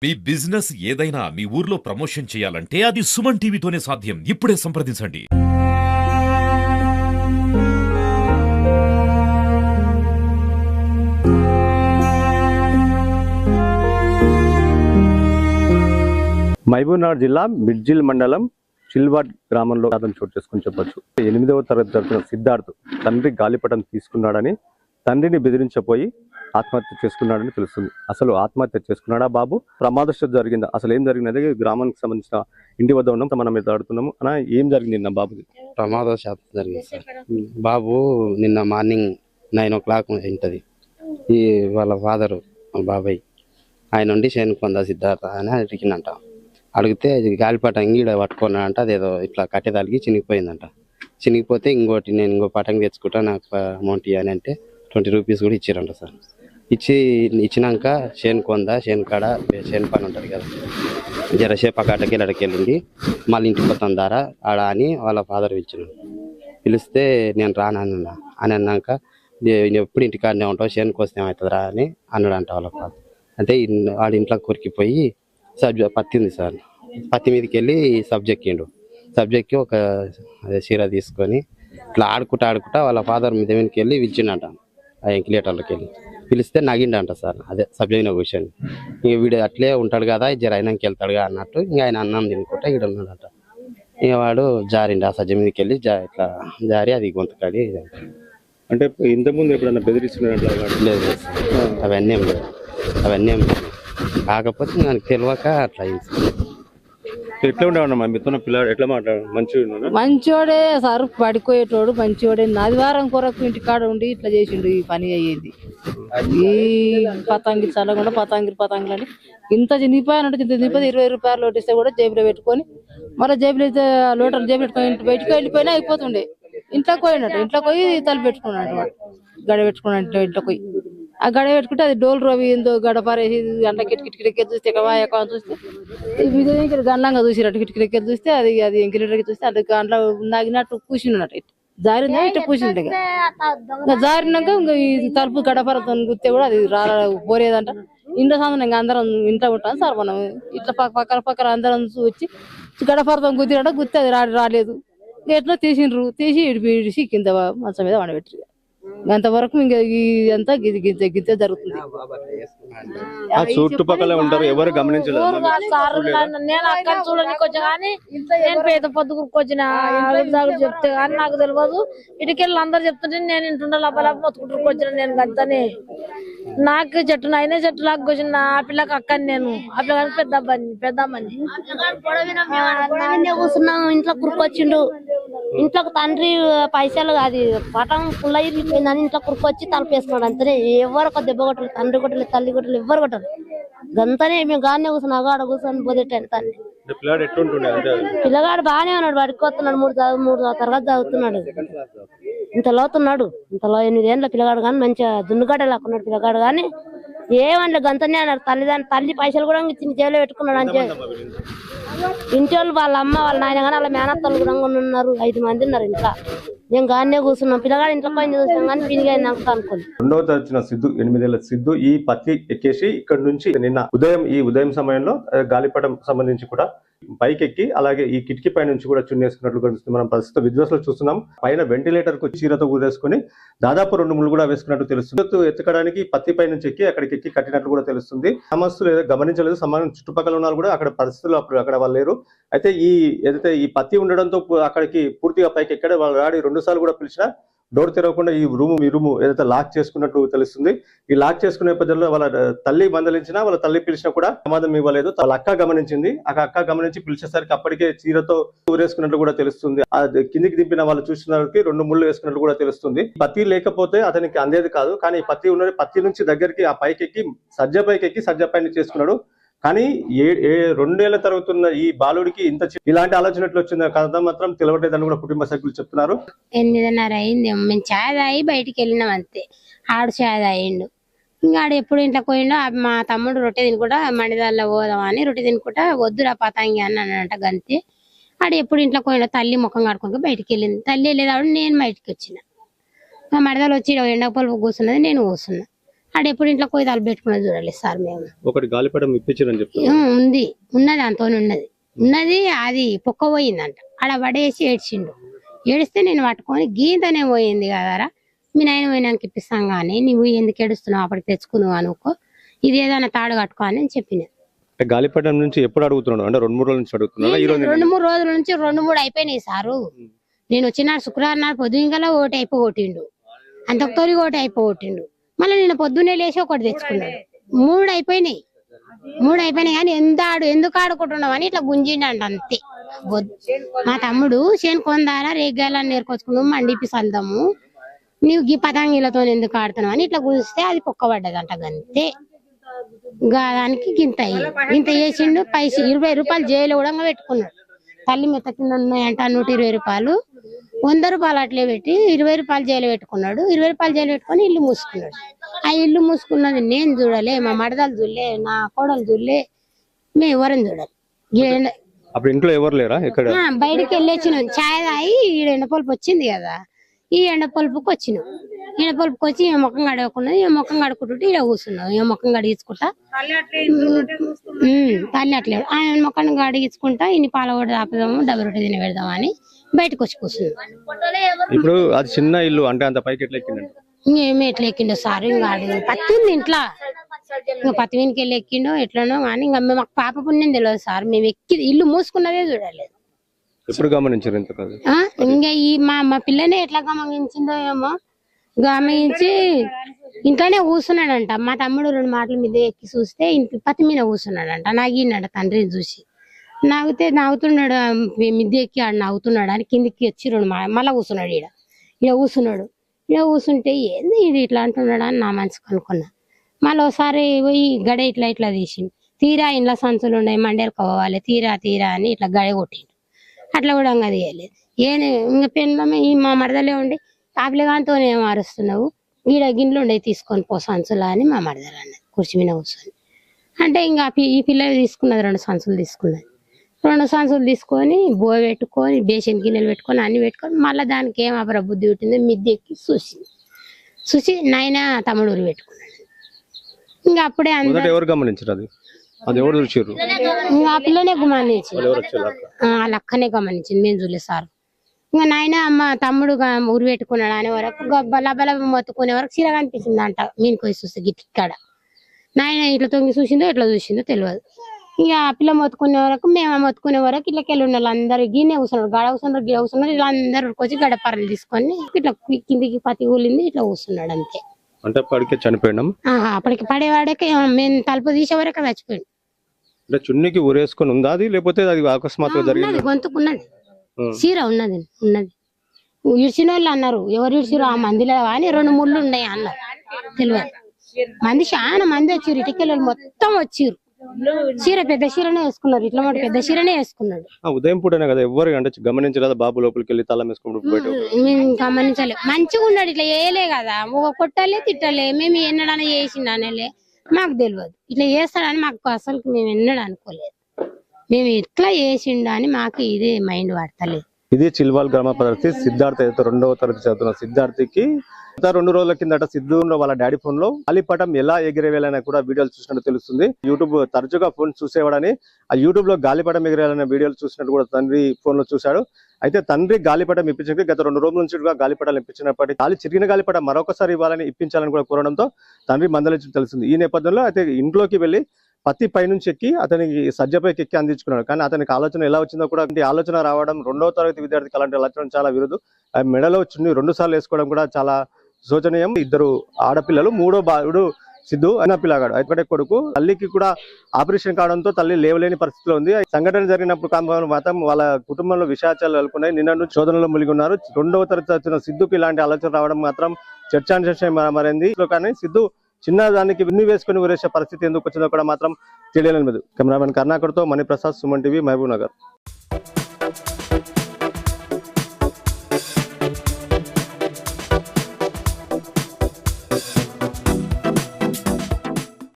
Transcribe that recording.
మీ business ఏదైనా మీ ఊర్లో promotion చేయాలంటే అది సుమన్ టీవీతోనే సాధ్యం. ఇప్పుడే సంప్రదించండి. మహబూబ్నగర్ జిల్లా మిడ్జిల్ మండలం చిల్వాడ్ గ్రామంలో చోటు చేసుకుని చెప్పొచ్చు. 8వ తరగతి చదువుతున్న సిద్ధార్థ్ తండ్రి గాలిపటం తీసుకున్నాడని తండ్రిని బెదిరించపోయి ఆత్మహత్య చేసుకున్నాడని తెలుస్తుంది. అసలు ఆత్మహత్య చేసుకున్నాడా బాబు, ప్రమాదవశాత్తు జరిగిందా, అసలు ఏం జరిగింది గ్రామానికి సంబంధించిన ఇంటి వద్ద ఉన్నాం, మనం మాట్లాడుతున్నాము. అన్న, ఏం జరిగింది నిన్న బాబుకి? ప్రమాదవశాత్తు జరిగింది సార్. బాబు నిన్న మార్నింగ్ 9 o'clock ఉంటుంది. ఈ వాళ్ళ ఫాదరు బాబాయ్ ఆయన నుండి శేనుకొంద సిద్ధార్థ అని అడిగినంట. అడిగితే గాలిపటం ఈడ పట్టుకున్నాడంట. అదేదో ఇట్లా కట్టేదానికి చినిగిపోయిందంట. చినిగిపోతే నేను ఇంకో పటం తెచ్చుకుంటా, నాకు అమౌంట్ ఇవ్వని అంటే 20 rupees కూడా ఇచ్చారంట సార్. ఇచ్చినాక శేనుకొంద శేనుకాడ శేను పని ఉంటుంది కదా, జరసేపు అక్కడికి అడకెళ్ళింది. మళ్ళీ ఇంటికి పోతాం దారా ఆడ అని వాళ్ళ ఫాదర్ పిలిస్తే నేను రానన్నా అని అన్నాక, ఎప్పుడు ఇంటికాడనే ఉంటావు, శేనుకి వస్తే ఏమవుతుందిరా అని అన్నాడంట వాళ్ళ ఫాదర్. అంటే వాడి ఇంట్లో కొరికిపోయి పత్తి ఉంది సార్, పత్తి మీదకి వెళ్ళి సబ్జెక్ట్కి ఒక చీర తీసుకొని ఇట్లా ఆడుకుంటా వాళ్ళ ఫాదర్ మీద మీదకి వెళ్ళి పిలిచిండంట. ఆ ఎంకిలేటర్లోకి వెళ్ళి పిలిస్తే నగిండంట సార్. అదే సబ్జెక్ట్ కూర్చొని ఇంక వీడు అట్లే ఉంటాడు కదా, జర అయినాకి వెళ్తాడుగా అన్నట్టు ఇంకా ఆయన అన్నం తినుకుంటా ఇక్కడ ఉన్నాడంట. ఇక వాడు జారిండి ఆ సజ్జ మీదకి వెళ్ళి ఇట్లా జారి అది గొంతుకాడి. అంటే ఇంతకుముందు ఎప్పుడన్నా బెదిరిస్తున్నట్లు లేదు, అవన్నీ ఏం లేదు. కాకపోతే నాకు తెలియక అట్లా అయింది. ఎట్లా ఉండేవాడు మిత్రున్న పిల్లాడు? ఎట్లా మాట్లాడు? మంచోడే సార్, పడిపోయేటోడు మంచోడే. ఆదివారం కొరకు ఇంటికాడ ఉండి ఇట్లా చేసిండు. ఈ పని అయ్యేది ఈ పతంగిలు చల్లకుండా పతంగిలు అని ఇంత చినిగిపోయానంటే ఇంత చినిగిపోతే 20 రూపాయలు లోటిస్తే కూడా జేబులో పెట్టుకొని మళ్ళీ జేబులో లోటలు జేబులు పెట్టుకొని బయటకు వెళ్ళిపోయినా అయిపోతుండే. ఇంట్లోకి పోయినట్టు, ఇంట్లోకి పోయి తల పెట్టుకున్నాడు వాడు, గడ పెట్టుకున్నట్టు. ఇంట్లోకి పోయి ఆ గడ పెట్టుకుంటే అది డోలు రవి ఏందో గడపారేసి అంట కిటికీలకి చూస్తే చూస్తే గండంగా చూసినట్టు కిటికీలకి చూస్తే అది ఎంకిలీటర్కి చూస్తే అది గంటలో నాగినట్టు కూర్చున్నట్టు జారిందా ఇట్లా కూర్చుంటే జారినాక ఇంకా ఈ తలుపు గడపరతో గుస్తే కూడా అది పోలేదంట. ఇంట్లో సందం ఇంకా అందరం ఇంట్లో ఉంటాం సార్. మనం ఇట్లా పక్కన అందరం వచ్చి గడపరతో గుద్దినట్టు గుత్తే అది రాలేదు. ఎట్లా తీసి ఇడిసి కింద మంచం మీద వండబెట్టి అంతవరకు ఇంకా ఇదంతా గిద్ద జరుగుతుంది. చుట్టుపక్కల ఉంటారు, ఎవరు గమనించలేదు. నేను అక్కడ చూడడానికి వచ్చా కానీ నేను పేద పొద్దుకొచ్చిన చెప్తే కానీ నాకు తెలియదు. ఇటుకెళ్ళి అందరు చెప్తుంటే నేను ఇంటుండే లోపల మొత్తుకుంటూ వచ్చిన. నేను గంతనే నాకు చెట్టు అయినా చెట్టు లాగా వచ్చిన ఆ పిల్లకి అక్కని నేను ఆ పిల్లకి పెద్దమ్మని కూర్చున్నాము. ఇంట్లో కురుకొచ్చిండు. ఇంట్లోకి తండ్రి పైసలు అది పటం పుల్ల ఇరిగిపోయిందని ఇంట్లో కురుకొచ్చి తలుపు వేసుకున్నాడు. అంతనే ఎవరు ఒక దెబ్బ కొట్టలేదు, తండ్రి కొట్టలేదు, తల్లి కొట్టలేదు, ఎవరు కొట్టరు. గంతనే మేము గానే కూర్చున్నా, ఆడ కూర్చొని పోదేటాను తండ్రి. పిల్లగాడు బాగానే ఉన్నాడు, పడుకోతున్నాడు. 3వ తరగతి చదువుతున్నాడు. ఇంత లోతున్నాడు, ఇంతలో 8 ఏళ్ళ పిల్లగాడు కానీ మంచిగా దున్నుగడ్డ లాక్కున్నాడు పిల్లగాడు. కానీ ఏమన్నా గంతనే అన్నాడు. తల్లి పైసలు కూడా చిన్న జైల్లో పెట్టుకున్నాడు. అంతే ఇంటి వాళ్ళు వాళ్ళ అమ్మ వాళ్ళ నాయన కానీ వాళ్ళ మేనత్తలు కూడా ఉన్నారు. 5 మంది ఉన్నారు ఇంట్లో. నేను గానే కూర్చున్నాం. పిల్లగాడు ఇంట్లో పని చూసాం కానీ పినిగా అనుకోండి. 2వ తరగతి సిద్ధు, 8 ఏళ్ల సిద్ధు ఈ పత్తి ఎక్కేసి ఇక్కడ నుంచి నిన్న ఉదయం సమయంలో గాలిపటం సంబంధించి కూడా పైకెక్కి అలాగే ఈ కిటికీ పై నుంచి కూడా చున్నేసుకున్నట్లు కనిపిస్తుంది. మనం ప్రస్తుతం విజువల్స్ చూస్తున్నాం. పైన వెంటిలేటర్ కు చీరతో ఊరేసుకుని దాదాపు 2 ముళ్ళు కూడా వేసుకున్నట్టు తెలుస్తుంది. ఎత్తకడానికి పత్తి పై నుంచి ఎక్కి అక్కడికి ఎక్కి కట్టినట్లు కూడా తెలుస్తుంది. సమస్యలు గమనించలేదు. సమానం చుట్టుపక్కల ఉన్న కూడా అక్కడ పరిస్థితులు అక్కడ వాళ్ళు లేరు. అయితే ఏదైతే ఈ పత్తి ఉండడంతో అక్కడికి పూర్తిగా పైకి ఎక్కడ వాళ్ళు రాడి 2 సార్లు కూడా పిలిచినా డోర్ తెరవకుండా ఈ రూము ఏదైతే లాక్ చేసుకున్నట్టు తెలుస్తుంది. ఈ లాక్ చేసుకునే నేపథ్యంలో వాళ్ళ తల్లి మందలించినా వాళ్ళ తల్లి పిలిచినా కూడా సమాధానం ఇవ్వలేదు. వాళ్ళ అక్క గమనించింది. ఆ అక్క గమనించి పిలిచేసరికి అప్పటికే చీరతో ఊరేసుకున్నట్లు కూడా తెలుస్తుంది. కిందికి దింపిన వాళ్ళు చూసినకి 2 ముళ్ళు వేసుకున్నట్లు కూడా తెలుస్తుంది. పత్తి లేకపోతే అతనికి అందేది కాదు. కానీ పత్తి ఉన్నది. పత్తి నుంచి దగ్గరికి ఆ పైకెక్కి సజ్జ పైకెక్కి సజ్జ పైన చేసుకున్నాడు. కానీ 2 ఏళ్ల తరుగుతున్న ఈ బాలుడికి ఇలాంటి ఆలోచనట్లు వచ్చింది కథ మాత్రం తెలియట్లేదని కూడా కుటుంబ సభ్యులు చెప్తున్నారు. 8:30 అయింది. మేము చాయ్ తాగి బయటికి వెళ్ళినాం అంతే. ఆడు చాయ్ తాగిండు. ఇంకా ఆడు ఎప్పుడు ఇంట్లోకి పోయిండో మా తమ్ముడు రొట్టె తినుకుంటా మండిదాల్లో పోదామని రొట్టె తినుకుంటా వద్దురా పతంగి అని అన్నట. గంతే ఆడు ఎప్పుడు ఇంట్లోకి పోయిండో తల్లి ముఖం కడుకుంటూ బయటికి వెళ్ళింది. తల్లి వెళ్ళేదాడు నేను బయటికి వచ్చిన. మా మడదలు వచ్చి ఎండపల్పు కూర్చున్నది, నేను కూర్చున్నా. ఆడ ఎప్పుడు ఇంట్లో పోయి తలుపు పెట్టుకున్నది చూడలేదు సార్ మేము. ఒకటి గాలిపటం ఇప్పించారని చెప్తారు. ఉన్నది అంతో ఉన్నది అది పొక్క పోయిందంట. ఆడ పడేసి ఏడ్చిండు. ఏడిస్తే నేను పట్టుకొని గీతనే పోయింది కదరా, మీ నాయన పోయినాక ఇప్పిస్తాం కానీ నువ్వు ఎందుకు ఏడుస్తున్నావు, అప్పటికి తెచ్చుకుందావు అనుకో, ఇది ఏదైనా తాడు కట్టుకో అని చెప్పిన. గాలిపటం నుంచి ఎప్పుడు అడుగుతున్నాడు అంటే 2-3 రోజుల నుంచి అడుగుతున్నాడు. 2-3 రోజుల నుంచి 2-3 అయిపోయినాయి సారు. నేను వచ్చినాడు శుక్రవారం నాడు పొద్దుగల ఒకటి అయిపోగొట్టిండు, అంతొకతోరి ఒకటి అయిపోగొట్టిండు. మళ్ళీ నేను పొద్దున్నే లేచి ఒకటి తెచ్చుకున్నాడు. 3 అయిపోయినాయి కానీ ఎందుకు ఆడుకుంటున్నావు అని ఇట్లా గుంజిండంట అంతే. మా తమ్ముడు చేను కొందారా రేగాలని నేర్కొచ్చుకున్నావు మండిపి సల్దాము, నీవు గీ పతంగిలతో ఎందుకు ఆడుతున్నావు అని ఇట్లా గుంజిస్తే అది పొక్కబడ్డదంట అంతే. దానికి గింత చేసిండు. 20 రూపాయలు జైలు కూడా పెట్టుకున్నాడు. తల్లి మెత్త కింద ఉన్నాయంట 120 రూపాయలు, 100 రూపాయలు అట్లే పెట్టి 20 రూపాయలు జైలు పెట్టుకున్నాడు. 20 రూపాయలు జైలు పెట్టుకొని ఇల్లు మూసుకున్నాడు. ఆ ఇల్లు మూసుకున్నది నేను చూడలే, మా మడదలు చూడలే, నా కోడలు చూడలే, మేము ఎవరిని చూడాలి. అప్పుడు ఇంట్లో ఎవరు లేరా? బయటికి వెళ్ళొచ్చినాం, ఛాయ్ తాగి ఈడ ఎండపొలుపు వచ్చింది కదా, ఈ ఎండపొలుపుకి వచ్చినాం. ఎండపొలుపుకి వచ్చి ఏ ముఖం కడగకున్నది, ఏ ముఖం కడుక్కుంటుంటే ఈడ కూర్చున్నాం. ఏ ముఖం కడిగించుకుంటా తల్లి అట్లేదు ఆయన ముఖం కడిగించుకుంటా ఇన్ని పాల కూడా ఆపుదాము, డబ్బు రొట్టె తిని పెడదాం అని బయటకు వచ్చి కూర్చున్నాం. ఇప్పుడు అది చిన్న ఇల్లు అంటే అంత పైకి ఎట్లా ఎక్కిందండి? ఇంకేమి ఎట్లా ఎక్కిండో సార్, ఇంకా పత్తి ఉంది ఇంట్లో, ఇంకా పత్తి వీనికి వెళ్ళి ఎక్కిండో ఎట్లనో కానీ ఇంకా మాకు పాప పుణ్యం తెలియదు సార్. మేము ఎక్కి ఇల్లు మూసుకున్నదే చూడలేదు. ఎప్పుడు గమనించారు ఇంత కాదు? ఇంకా ఈ మా పిల్లనే ఎట్లా గమనించిందో ఏమో, గమనించి ఇంట్లోనే కూర్చున్నాడంట. మా తమ్ముడు 2 మాటల మీద ఎక్కి చూస్తే ఇంట్లో పత్తి మీద కూర్చున్నాడంట. నాగిన్నాడు తండ్రిని చూసి, నవ్వుతున్నాడు, మిద్దె ఎక్కి ఆడు నవ్వుతున్నాడు అని కిందికి వచ్చి 2 మళ్ళా కూర్చున్నాడు. ఈడ కూర్చుంటే ఏంది ఇది ఇట్లా అంటున్నాడు అని నా మనసుకు అనుకున్నా. మళ్ళీ ఒకసారి పోయి గడ ఇట్లా తీసిండు. తీరా ఇంట్లో సంచులు ఉన్నాయి, మండేలు కావాలి, తీరా అని ఇట్లా గడ కొట్టిండు. అట్లా కూడా ఇంకా తీయలేదు. ఇంకా పెళ్ళమే మా మరదలే ఉండి కాపిలగాంతో ఏం అరుస్తున్నావు, ఈడ గిన్నెలు ఉండే తీసుకొని పో సంచులా అని మా మరదలు అన్నది కుర్చీ మీద కూర్చొని. అంటే ఇంకా ఈ పిల్లలు తీసుకున్నది 2 సంచులు తీసుకున్నది. 2 సంచులు తీసుకొని బో పెట్టుకొని బేసిన్ గిన్నెలు పెట్టుకొని అన్ని పెట్టుకొని మళ్ళీ దానికి ఏం అపర బుద్ధి పుట్టిందో మిద్దె ఎక్కి చూసి నాయన తమ్ముడు ఊరు పెట్టుకున్నాడు. ఇంకా అప్పుడే ఎవరు గమనించారు? అది ఎవరు చూసారు? ఇంకా ఆ పిల్లనే గమనించింది, వాళ్ళ అక్కనే గమనించింది, మేము చూడలేదు సార్. ఇంకా నాయన అమ్మ తమ్ముడు ఊరు పెట్టుకున్నాడు అనే వరకు బల మొత్తుకునే వరకు చీర కనిపించింది అంట. మీనికి పోయి చూస్తే గిట్టిక్కడ నాయన ఇట్లా తొంగి చూసిందో తెలియదు. ఇక ఆ పిల్ల మొత్తుకునే వరకు మేము మొత్తుకునే వరకు ఇట్లకెళ్ళి ఉన్న వాళ్ళందరూ గిన్నె కూర్చున్నారు, గడ కూర్చున్నారు ఇలా అందరూ వచ్చి గడపరలు తీసుకొని ఇట్లా కిందికి పత్తి కూలింది ఇట్లా కూర్చున్నాడు అంతే. అంటే అప్పటికే చనిపోయినాం. అప్పటికి పడేవాడకే మేము తలుపు తీసే వరకు చచ్చిపోయింది. అంటే చున్నీకి ఊరేసుకొని ఉందా అది, లేకపోతే అది అకస్మాత్తుగా జరిగింది? గొంతుకున్నది, చీర ఉన్నది. ఇడిచిన వాళ్ళు అన్నారు, ఎవరు ఇడిచిరు ఆ మందిలో అని 2 ముళ్ళు ఉన్నాయి అన్నారు. తెలియదు మంది చాలా మంది వచ్చారు, ఇటుకెళ్ళి మొత్తం వచ్చారు. చీర పెద్ద చీరనే వేసుకున్నారు, ఇట్లా మాట పెద్ద చీరనే వేసుకున్నాడు. ఉదయం పూటనే కదా, ఎవరు అంటే గమనించలేదా? బాబు లోపలికి వెళ్ళి తాళం వేసుకుంటూ మేము గమనించలే, మంచిగా ఉన్నాడు, ఇట్లా వేయలే కదా, కొట్టాలే తిట్టాలే, మేము ఎన్నడన్నా చేసిండనలే, మాకు తెలియదు ఇట్లా చేస్తాడని మాకు అసలు మేము ఎన్నడూ అనుకోలేదు. మేము ఇట్లా చేసిండు అని మాకు ఇదే మైండ్ పడతలేదు. ఇది చిల్వాల్ గ్రామ పరిస్థితి. సిద్ధార్థ 2వ తరగతి చదువుతున్న సిద్ధార్థికి 2 రోజుల కిందట సిద్ధు వాళ్ళ డాడీ ఫోన్ లో గాలిపటం ఎలా ఎగిరేవేయాలని కూడా వీడియోలు చూసినట్టు తెలుస్తుంది. యూట్యూబ్ తరచుగా ఫోన్ చూసేవాడని ఆ యూట్యూబ్ లో గాలిపటం ఎగిరేయాలనే వీడియోలు చూసినట్టు కూడా తండ్రి ఫోన్ లో చూశాడు. అయితే తండ్రి గాలిపటం ఇప్పించడానికి గత 2 రోజుల నుంచి గాలిపటాలు ఇప్పించినప్పటికీ గాలి చిరిగిన గాలిపటం మరొకసారి ఇప్పించాలని కూడా కోరడంతో తండ్రి మందలించడం తెలిసింది. ఈ నేపథ్యంలో అయితే ఇంట్లోకి వెళ్లి పత్తి పైనుంచి ఎక్కి అతనికి సజ్జపైకి ఎక్కి అందించుకున్నాడు. కానీ అతనికి ఆలోచన ఎలా వచ్చిందో కూడా ఆలోచన రావడం 2వ తరగతి విద్యార్థికి అలాంటి ఆలోచన చాలా విరుదు. మెడలో చున్ని 2 సార్లు వేసుకోవడం కూడా చాలా శోచనీయం. 2 ఆడపిల్లలు, 3వ బాలుడు సిద్ధు అన్న పిల్లగాడు అయితే కొడుకు. తల్లికి కూడా ఆపరేషన్ కావడంతో తల్లి లేవలేని పరిస్థితిలో ఉంది. సంఘటన జరిగినప్పుడు మాత్రం వాళ్ళ కుటుంబంలో విషాచాలు నెలకొన్నాయి. నిన్న నుంచి శోధనలో మునిగి ఉన్నారు. 2వ తరగతి చదివిన సిద్ధుకి ఇలాంటి ఆలోచన రావడం మాత్రం చర్చాంశం మారింది. కానీ సిద్ధు చిన్న దానికి విన్ని వేసుకుని ఊరేసే పరిస్థితి ఎందుకు వచ్చిందో కూడా మాత్రం తెలియలేదు. కెమెరామెన్ కర్ణాకర్తో మణిప్రసాద్, సుమన్ టీవీ, మహబూబ్ నగర్.